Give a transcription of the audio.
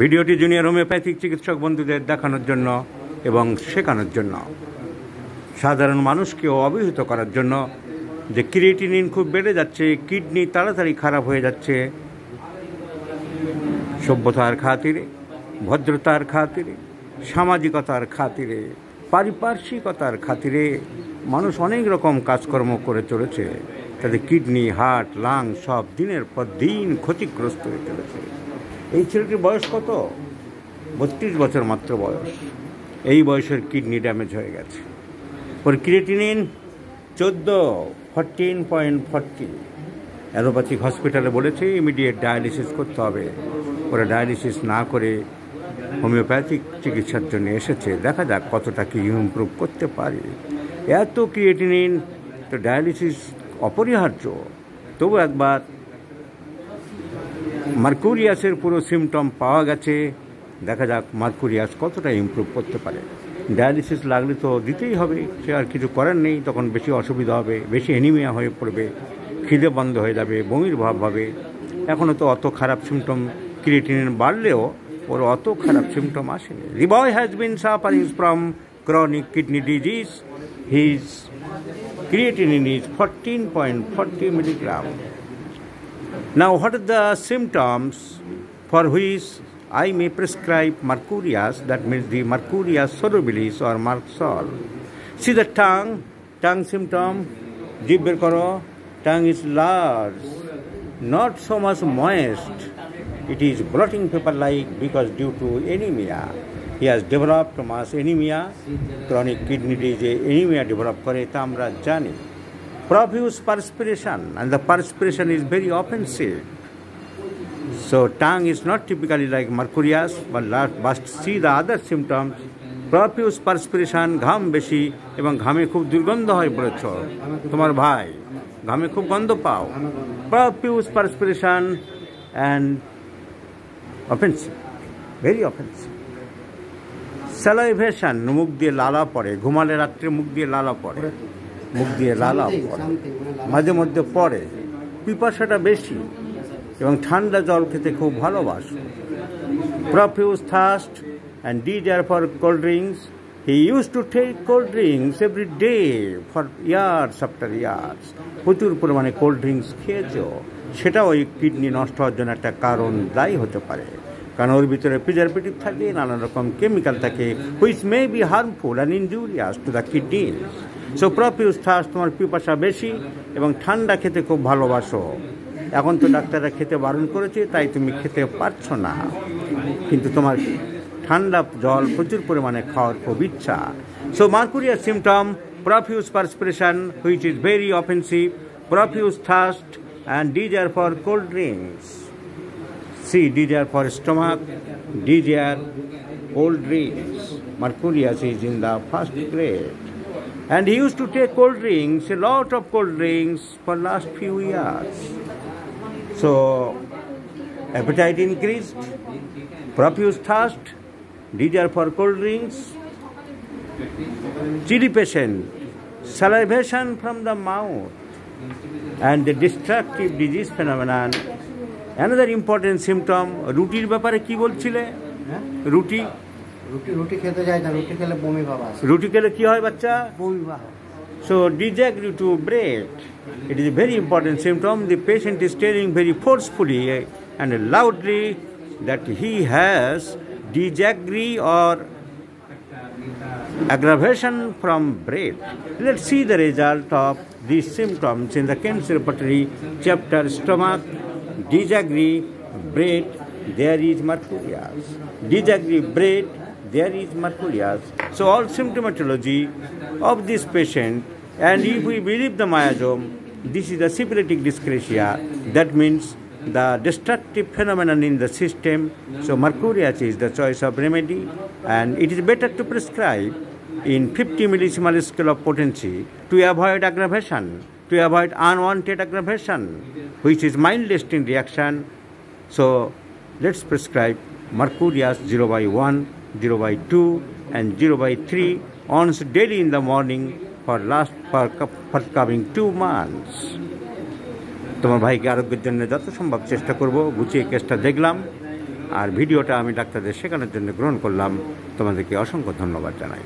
ভিডিওটি junior homeopathic চিকিৎসক বন্ধুদের দেখানোর জন্য এবং শেখানোর জন্য, সাধারণ মানুষকেও অবহিত করার জন্য যে ক্রিয়েটিনিন খুব বেড়ে যাচ্ছে, কিডনি তাড়াতাড়ি খারাপ হয়ে যাচ্ছে। সভ্যতার খাতিরে, ভদ্রতার খাতিরে, সামাজিকতার খাতিরে, পারিপার্শ্বিকতার খাতিরে মানুষ অনেক রকম কাজকর্ম করে চলেছে। তাদের কিডনি, হার্ট, লাং সব দিনের পর দিন ক্ষতিগ্রস্ত হয়ে চলেছে। এই ছেলেটির বয়স কত? 32 বছর মাত্র বয়স। এই বয়সের কিডনি ড্যামেজ হয়ে গেছে। ওর ক্রিয়েটিনিন 14.40। অ্যালোপ্যাথিক হসপিটালে বলেছে ইমিডিয়েট ডায়ালিসিস করতে হবে। ওরা ডায়ালিসিস না করে হোমিওপ্যাথিক চিকিৎসার জন্য এসেছে। দেখা যাক কতটা কি ইমপ্রুভ করতে পারে। এত ক্রিয়েটিনিন তো ডায়ালিসিস অপরিহার্য। তবু একবার মার্কুরিয়াসের পুরো সিমটম পাওয়া গেছে। দেখা যাক মার্কুরিয়াস কতটা ইমপ্রুভ করতে পারে। ডায়ালিসিস লাগলে তো দিতেই হবে, সে আর কিছু করার নেই। তখন বেশি অসুবিধা হবে, বেশি অ্যানিমিয়া হয়ে পড়বে, খিদে বন্ধ হয়ে যাবে, বমির ভাব হবে। এখনও তো অত খারাপ সিমটম, ক্রিয়েটিনিন বাড়লেও ওর অত খারাপ সিমটম আসেনি। The boy has been suffering from chronic kidney disease. His creatinine is 14.40 milligram. Now, what are the symptoms for which I may prescribe mercurius? That means the mercurius solubilis or Marxol. See the tongue symptom. Jib ber karo. Tongue is large, not so much moist. It is blotting paper-like because due to anemia. He has developed mass anemia. Chronic kidney disease anemia develop kore ta amra jani. Profuse perspiration, and the perspiration is very offensive. So tongue is not typically like mercurius, but must see the other symptoms. Profuse perspiration, ঘাম বেশি এবং ঘামে খুব দুর্গন্ধ হয় বলেছ তোমার ভাই, ঘামে খুব গন্ধ পাও। Profuse perspiration and offensive, very offensive. Salivation, মুখ দিয়ে লালা পড়ে, ঘুমালে রাত্রে মুখ দিয়ে লালা পড়ে, মুখ দিয়ে লালা পড়ে, মাঝে মধ্যে পড়ে। পিপাসাটা বেশি এবং ঠান্ডা জল খেতে খুব ভালোবাসে। Profuse thirst and desire for cold drinks. He used to take cold drinks every day for years after years. প্রচুর পরিমাণে কোল্ড ড্রিঙ্কস খেয়েছো, সেটাও ওই কিডনি নষ্ট হওয়ার জন্য একটা কারণ দায়ী হতে পারে। কারণ ওর ভিতরে প্রিজারভেটিভ থাকে, নানা রকম কেমিক্যাল থাকে, which may be harmful and injurious to the kidney. So profuse thirst, তোমার পিপাসা বেশি এবং ঠান্ডা খেতে খুব ভালোবাসো। এখন তো ডাক্তাররা খেতে বারণ করেছে, তাই তুমি খেতে পারছো না, কিন্তু তোমার ঠান্ডা জল প্রচুর পরিমাণে খাওয়ার খুব ইচ্ছা। So Mercurius symptom, profuse perspiration which is very offensive, profuse thirst and desire for cold drinks. See, desire for stomach, desire cold drinks. Mercurius is in the first grade. And he used to take cold drinks, a lot of cold drinks for last few years. So, appetite increased, profuse thirst, desire for cold drinks, chilly patient, salivation from the mouth, and the destructive disease phenomenon. Another important symptom, রুটির ব্যাপারে কি বলছিলে? রুটি খেতে যায় না, রুটি খেলে বমি ভাব আসে। রুটি খেলে কি হয় বাচ্চা? বমি ভাব। So disagree to bread. It is a very important symptom. The patient is telling very forcefully and loudly that he has disagree or aggravation from bread. Let's see the result of these symptoms in the Kent's Repertory chapter stomach, disagree, bread, there is mercurius. Disagree, bread, there is mercurius. So all symptomatology of this patient, and if we believe the myosome, this is the syphilitic dyscrasia. That means the destructive phenomenon in the system. So mercurius is the choice of remedy, and it is better to prescribe in 50 millisiemens scale of potency to avoid aggravation, to avoid unwanted aggravation, which is mildest in reaction. So let's prescribe mercurius 0/1, 0/2 and 0/3 once daily in the morning for coming 2 months. তোমার ভাইকে আরোগ্যের জন্য যত সম্ভব চেষ্টা করব। গুছিয়ে কেসটা দেখলাম, আর ভিডিওটা আমি ডাক্তারদের শেখানোর জন্য গ্রহণ করলাম। তোমাদেরকে অসংখ্য ধন্যবাদ জানাই।